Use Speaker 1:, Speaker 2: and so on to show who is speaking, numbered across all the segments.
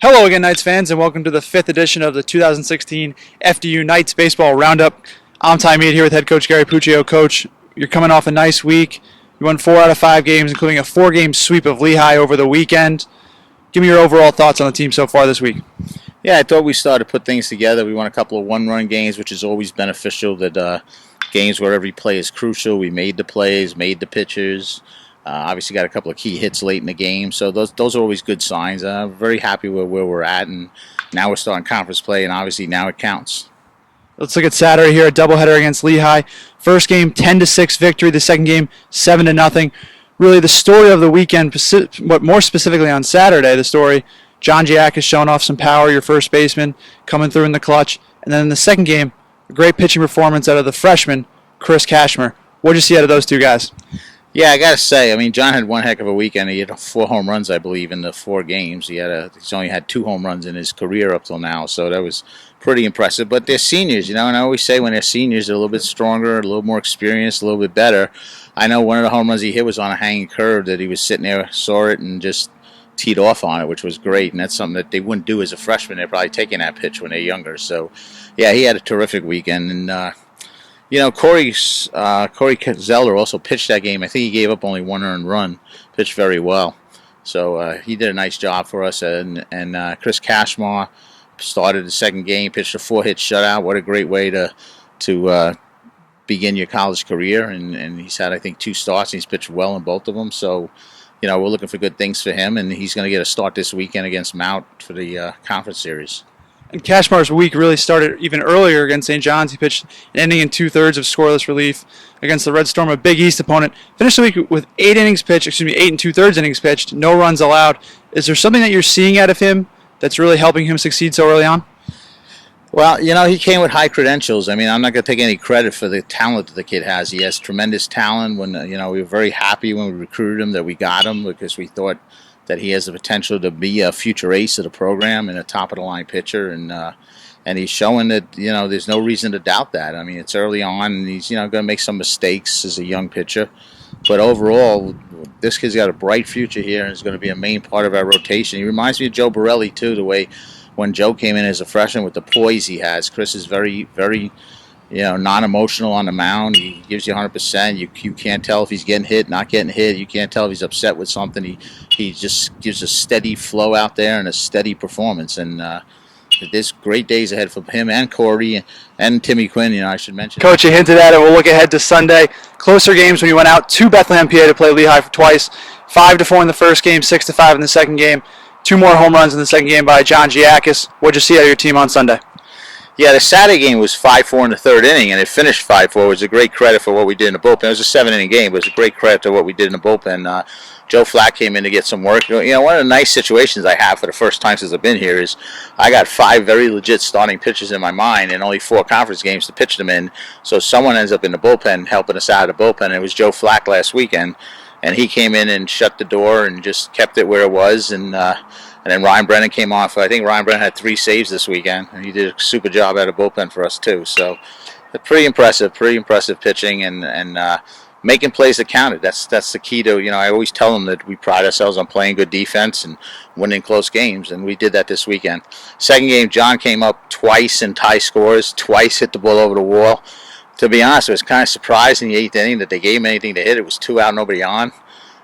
Speaker 1: Hello again, Knights fans, and welcome to the 5th edition of the 2016 FDU Knights Baseball Roundup. I'm Ty Mead here with head coach Gary Puccio. Coach, you're coming off a nice week. You won 4 out of 5 games, including a 4-game sweep of Lehigh over the weekend. Give me your overall thoughts on the team so far this week.
Speaker 2: Yeah, I thought we started to put things together. We won a couple of one-run games, which is always beneficial. That games where every play is crucial. We made the plays, made the pitches. Obviously got a couple of key hits late in the game, so those are always good signs. I'm very happy with where we're at, and now we're starting conference play, and obviously now it counts.
Speaker 1: Let's look at Saturday here, a doubleheader against Lehigh. First game, 10-6 victory. The second game, 7-0. Really the story of the weekend, but more specifically on Saturday, the story, John Giakas showing off some power, your first baseman, coming through in the clutch. And then in the second game, a great pitching performance out of the freshman, Chris Kachmar. What did you see out of those two guys?
Speaker 2: Yeah, I got to say, I mean, John had one heck of a weekend. He had 4 home runs, I believe, in the 4 games. He's only had 2 home runs in his career up till now, so that was pretty impressive. But they're seniors, and I always say when they're seniors, they're a little bit stronger, a little more experienced, a little bit better. I know one of the home runs he hit was on a hanging curve that he was sitting there, saw it, and just teed off on it, which was great. And that's something that they wouldn't do as a freshman. They're probably taking that pitch when they're younger. So, yeah, he had a terrific weekend. And, Corey Zeller also pitched that game. I think he gave up only 1 earned run, pitched very well. So he did a nice job for us. And Chris Kachmar started the second game, pitched a 4-hit shutout. What a great way to begin your college career. And he's had, I think, 2 starts. And he's pitched well in both of them. So, we're looking for good things for him. And he's going to get a start this weekend against Mount for the conference series.
Speaker 1: And Kachmar's week really started even earlier against St. John's. He pitched an inning and 2/3 of scoreless relief against the Red Storm, a Big East opponent. Finished the week with 8 and 2/3 innings pitched, no runs allowed. Is there something that you're seeing out of him that's really helping him succeed so early on?
Speaker 2: Well, he came with high credentials. I mean, I'm not going to take any credit for the talent that the kid has. He has tremendous talent. We were very happy when we recruited him that we got him because we thought that he has the potential to be a future ace of the program and a top-of-the-line pitcher, and he's showing that, there's no reason to doubt that. I mean, it's early on, and he's, going to make some mistakes as a young pitcher. But overall, this kid's got a bright future here and is going to be a main part of our rotation. He reminds me of Joe Borelli, too, the way when Joe came in as a freshman with the poise he has. Chris is very, very non-emotional on the mound. He gives you 100%. You can't tell if he's getting hit, not getting hit. You can't tell if he's upset with something. He just gives a steady flow out there and a steady performance. And there's great days ahead for him and Corey and Timmy Quinn, I should mention.
Speaker 1: Coach, you hinted at it. We'll look ahead to Sunday. Closer games when you went out to Bethlehem, PA to play Lehigh for twice. 5-4 in the first game, 6-5 in the second game. 2 more home runs in the second game by John Giakas. What'd you see out of your team on Sunday?
Speaker 2: Yeah, the Saturday game was 5-4 in the 3rd inning, and it finished 5-4. It was a great credit for what we did in the bullpen. It was a 7-inning game, but it was a great credit to what we did in the bullpen. Joe Flack came in to get some work. One of the nice situations I have for the first time since I've been here is I got 5 very legit starting pitchers in my mind and only 4 conference games to pitch them in. So someone ends up in the bullpen helping us out of the bullpen. And it was Joe Flack last weekend, and he came in and shut the door and just kept it where it was. And then Ryan Brennan came off. I think Ryan Brennan had 3 saves this weekend, and he did a super job out of bullpen for us too. So, pretty impressive pitching and making plays that counted. That's the key to. I always tell them that we pride ourselves on playing good defense and winning close games, and we did that this weekend. Second game, John came up twice in tie scores, twice hit the ball over the wall. To be honest, I was kind of surprised in the 8th inning that they gave him anything to hit. It was 2 out, nobody on.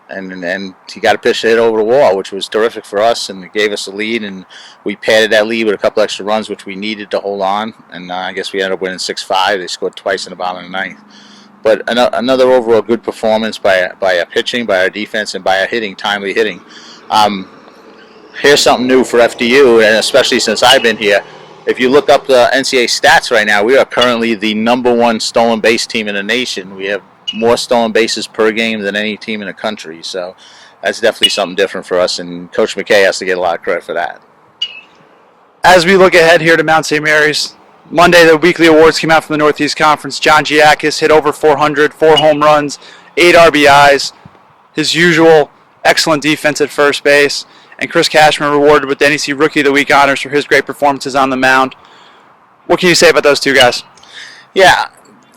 Speaker 2: And he got a pitch to hit over the wall, which was terrific for us, and it gave us a lead, and we padded that lead with a couple extra runs, which we needed to hold on, and I guess we ended up winning 6-5. They scored twice in the bottom of the 9th. But another overall good performance by our pitching, by our defense, and by our hitting, timely hitting. Here's something new for FDU, and especially since I've been here. If you look up the NCAA stats right now, we are currently the #1 stolen base team in the nation. We have more stolen bases per game than any team in the country. So that's definitely something different for us, and Coach McKay has to get a lot of credit for that.
Speaker 1: As we look ahead here to Mount St. Mary's, Monday the weekly awards came out from the Northeast Conference. John Giakas hit over 400, 4 home runs, 8 RBIs, his usual excellent defense at first base, and Chris Kachmar rewarded with the NEC Rookie of the Week honors for his great performances on the mound. What can you say about those two guys?
Speaker 2: Yeah,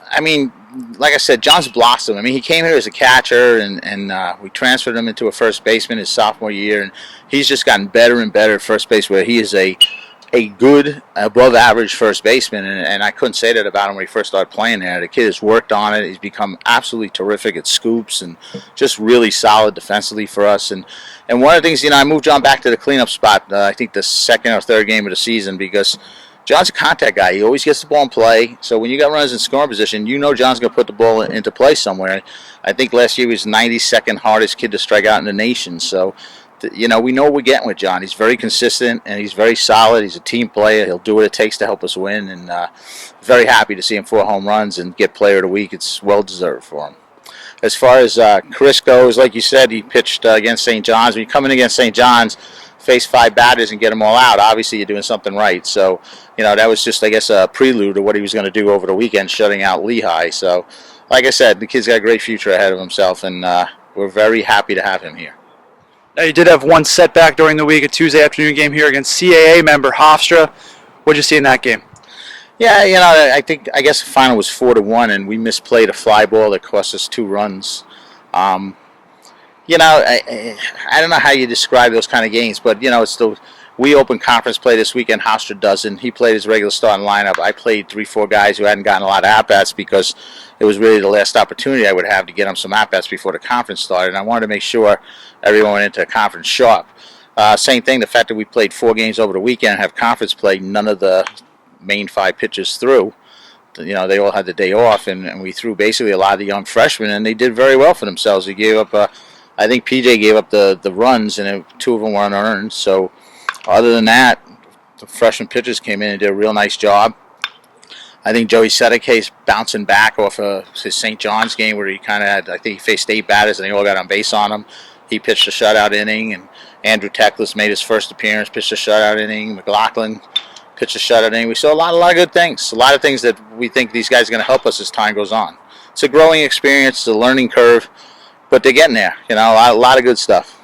Speaker 2: I mean, like I said, John's blossomed. I mean, he came here as a catcher, and we transferred him into a first baseman his sophomore year, and he's just gotten better and better at first base, where he is a good, above average first baseman, and I couldn't say that about him when he first started playing there. The kid has worked on it. He's become absolutely terrific at scoops and just really solid defensively for us. And one of the things, I moved John back to the cleanup spot, I think the second or third game of the season, because John's a contact guy. He always gets the ball in play. So when you got runners in scoring position, John's going to put the ball into play somewhere. I think last year he was 92nd hardest kid to strike out in the nation. So we know what we're getting with John. He's very consistent, and he's very solid. He's a team player. He'll do what it takes to help us win, and very happy to see him 4 home runs and get player of the week. It's well-deserved for him. As far as Chris goes, like you said, he pitched against St. John's. When you come in against St. John's, face 5 batters and get them all out, obviously you're doing something right. So, that was just, I guess, a prelude to what he was going to do over the weekend, shutting out Lehigh. So, like I said, the kid's got a great future ahead of himself, and we're very happy to have him here.
Speaker 1: Now, you did have one setback during the week, a Tuesday afternoon game here against CAA member Hofstra. What did you see in that game?
Speaker 2: Yeah, I guess the final was 4-1, and we misplayed a fly ball that cost us 2 runs. I don't know how you describe those kind of games, but it's still. We open conference play this weekend. Hofstra doesn't. He played his regular starting lineup. I played 3-4 guys who hadn't gotten a lot of at-bats because it was really the last opportunity I would have to get them some at-bats before the conference started. And I wanted to make sure everyone went into the conference sharp. Same thing, the fact that we played 4 games over the weekend and have conference play, none of the main 5 pitchers through. They all had the day off, and we threw basically a lot of the young freshmen, and they did very well for themselves. They gave up, I think PJ gave up the runs, and 2 of them were unearned. So other than that, the freshman pitchers came in and did a real nice job. I think Joey Sedek's bouncing back off of his St. John's game where he kind of had, I think he faced 8 batters and they all got on base on him. He pitched a shutout inning, and Andrew Teclis made his first appearance, pitched a shutout inning. McLaughlin pitched a shutout inning. We saw a lot of good things, a lot of things that we think these guys are going to help us as time goes on. It's a growing experience, it's a learning curve, but they're getting there. A lot of good stuff.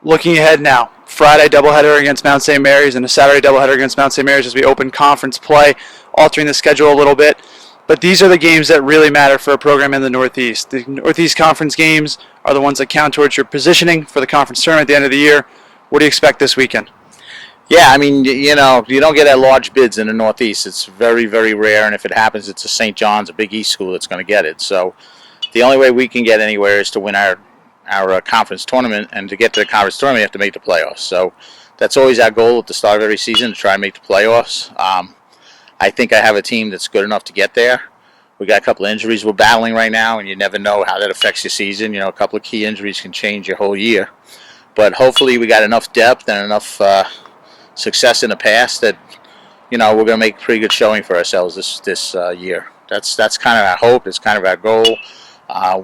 Speaker 1: Looking ahead now, Friday doubleheader against Mount St. Mary's and a Saturday doubleheader against Mount St. Mary's as we open conference play, altering the schedule a little bit. But these are the games that really matter for a program in the Northeast. The Northeast Conference games are the ones that count towards your positioning for the conference tournament at the end of the year. What do you expect this weekend?
Speaker 2: Yeah, I mean, you don't get that large bids in the Northeast. It's very, very rare, and if it happens, it's a St. John's, a Big East school that's going to get it. So the only way we can get anywhere is to win our conference tournament, and to get to the conference tournament, you have to make the playoffs. So that's always our goal at the start of every season, to try and make the playoffs. I think I have a team that's good enough to get there. We got a couple of injuries we're battling right now, and you never know how that affects your season. A couple of key injuries can change your whole year. But hopefully we got enough depth and enough success in the past that we're going to make a pretty good showing for ourselves this year. That's kind of our hope. It's kind of our goal.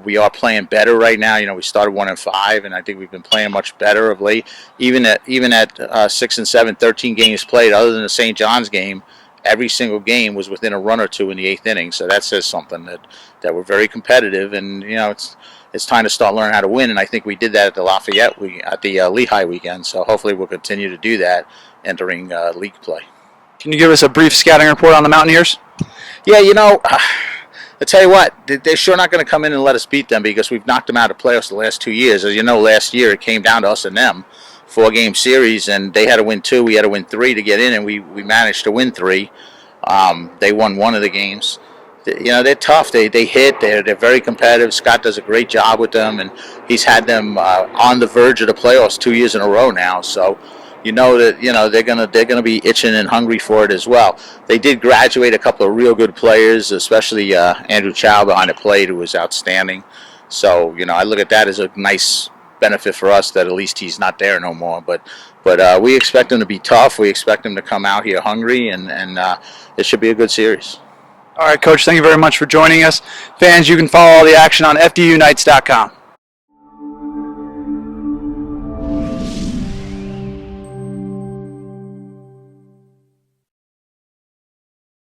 Speaker 2: We are playing better right now. We started 1-5, and I think we've been playing much better of late. Even at 6 and 7, 13 games played, other than the St. John's game, every single game was within a run or 2 in the 8th inning. So that says something that we're very competitive, and it's time to start learning how to win. And I think we did that at the Lehigh weekend. So hopefully we'll continue to do that entering league play.
Speaker 1: Can you give us a brief scouting report on the Mountaineers?
Speaker 2: Yeah, I tell you what, they're sure not going to come in and let us beat them, because we've knocked them out of playoffs the last 2 years. As you know, last year it came down to us and them, 4-game series, and they had to win 2, we had to win 3 to get in, and we managed to win 3. They won 1 of the games. They're tough. They hit. They're very competitive. Scott does a great job with them, and he's had them on the verge of the playoffs 2 years in a row now. So that they're gonna be itching and hungry for it as well. They did graduate a couple of real good players, especially Andrew Chow behind the plate, who was outstanding. So I look at that as a nice benefit for us, that at least he's not there no more. But we expect them to be tough. We expect them to come out here hungry, and it should be a good series.
Speaker 1: All right, Coach, thank you very much for joining us. Fans, you can follow all the action on FDUnights.com.